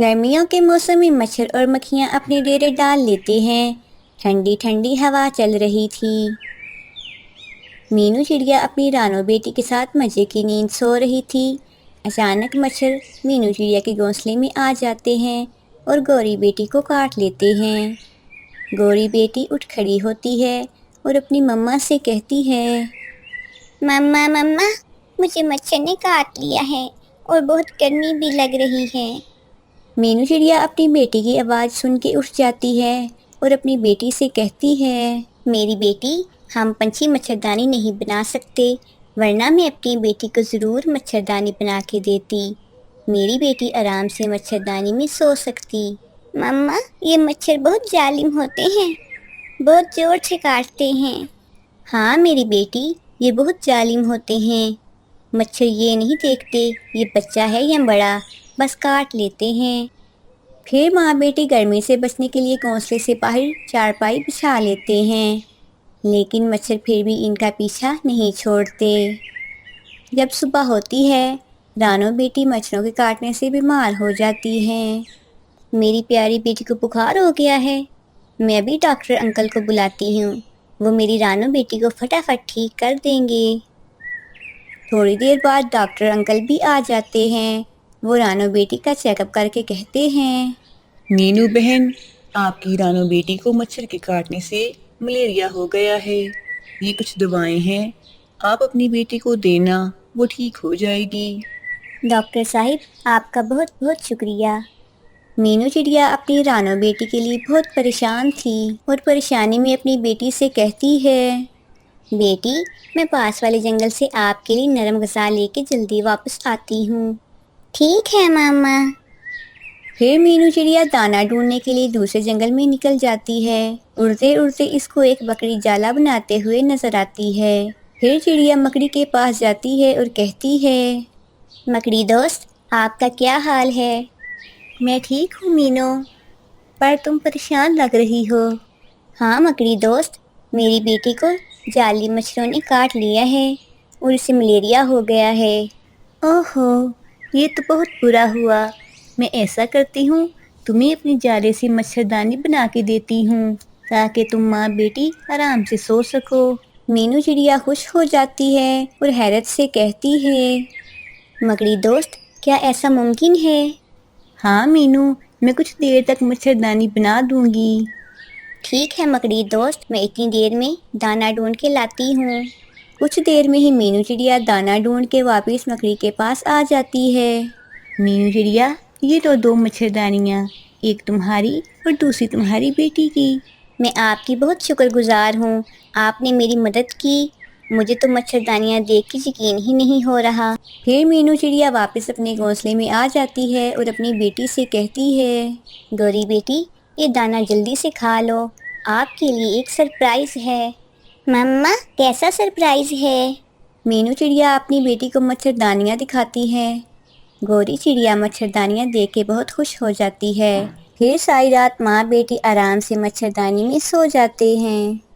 गर्मियों के मौसम में मच्छर और मक्खियाँ अपने डेरे डाल लेते हैं। ठंडी ठंडी हवा चल रही थी। मीनू चिड़िया अपनी रानो बेटी के साथ मज़े की नींद सो रही थी। अचानक मच्छर मीनू चिड़िया के घोंसले में आ जाते हैं और गौरी बेटी को काट लेते हैं। गौरी बेटी उठ खड़ी होती है और अपनी मम्मा से कहती है, मम्मा मम्मा, मुझे मच्छर ने काट लिया है और बहुत गर्मी भी लग रही है। मीनू चिड़िया अपनी बेटी की आवाज़ सुन के उठ जाती है और अपनी बेटी से कहती है, मेरी बेटी, हम पंछी मच्छरदानी नहीं बना सकते, वरना मैं अपनी बेटी को ज़रूर मच्छरदानी बना के देती। मेरी बेटी आराम से मच्छरदानी में सो सकती। मम्मा, ये मच्छर बहुत जालिम होते हैं, बहुत ज़ोर से काटते हैं। हाँ मेरी बेटी, ये बहुत जालिम होते हैं। मच्छर ये नहीं देखते ये बच्चा है या बड़ा, बस काट लेते हैं। फिर माँ बेटी गर्मी से बचने के लिए घोंसले से बाहर चारपाई बिछा लेते हैं, लेकिन मच्छर फिर भी इनका पीछा नहीं छोड़ते। जब सुबह होती है, रानो बेटी मच्छरों के काटने से बीमार हो जाती है। मेरी प्यारी बेटी को बुखार हो गया है, मैं अभी डॉक्टर अंकल को बुलाती हूँ, वो मेरी रानो बेटी को फटाफट ठीक कर देंगे। थोड़ी देर बाद डॉक्टर अंकल भी आ जाते हैं। वो रानो बेटी का चेकअप करके कहते हैं, मीनू बहन, आपकी रानो बेटी को मच्छर के काटने से मलेरिया हो गया है। ये कुछ दवाएं हैं, आप अपनी बेटी को देना, वो ठीक हो जाएगी। डॉक्टर साहिब, आपका बहुत बहुत शुक्रिया। मीनू चिड़िया अपनी रानो बेटी के लिए बहुत परेशान थी और परेशानी में अपनी बेटी से कहती है, बेटी, मैं पास वाले जंगल से आपके लिए नरम गज़ा लेके जल्दी वापस आती हूँ। ठीक है मामा। फिर मीनू चिड़िया दाना ढूंढने के लिए दूसरे जंगल में निकल जाती है। उड़ते उड़ते इसको एक मकड़ी जाला बनाते हुए नजर आती है। फिर चिड़िया मकड़ी के पास जाती है और कहती है, मकड़ी दोस्त, आपका क्या हाल है? मैं ठीक हूँ मीनू, पर तुम परेशान लग रही हो। हाँ मकड़ी दोस्त, मेरी बेटी को जाली मच्छरों ने काट लिया है और उसे मलेरिया हो गया है। ओहो, ये तो बहुत बुरा हुआ। मैं ऐसा करती हूँ, तुम्हें अपनी जाले से मच्छरदानी बना के देती हूँ, ताकि तुम माँ बेटी आराम से सो सको। मीनू चिड़िया खुश हो जाती है और हैरत से कहती है, मकड़ी दोस्त, क्या ऐसा मुमकिन है? हाँ मीनू, मैं कुछ देर तक मच्छरदानी बना दूंगी। ठीक है मकड़ी दोस्त, मैं इतनी देर में दाना ढूंढ के लाती हूँ। कुछ देर में ही मीनू चिड़िया दाना ढूंढ के वापस मकड़ी के पास आ जाती है। मीनू चिड़िया, ये तो 2 मच्छरदानियाँ, एक तुम्हारी और दूसरी तुम्हारी बेटी की। मैं आपकी बहुत शुक्रगुजार हूँ, आपने मेरी मदद की। मुझे तो मच्छरदानियाँ देख के यकीन ही नहीं हो रहा। फिर मीनू चिड़िया वापस अपने घोंसले में आ जाती है और अपनी बेटी से कहती है, गौरी बेटी, ये दाना जल्दी से खा लो, आपके लिए एक सरप्राइज़ है। मम्मा, कैसा सरप्राइज़ है? मीनू चिड़िया अपनी बेटी को मच्छरदानियाँ दिखाती है। गौरी चिड़िया मच्छरदानियाँ देख के बहुत खुश हो जाती है। फिर सारी रात माँ बेटी आराम से मच्छरदानी में सो जाते हैं।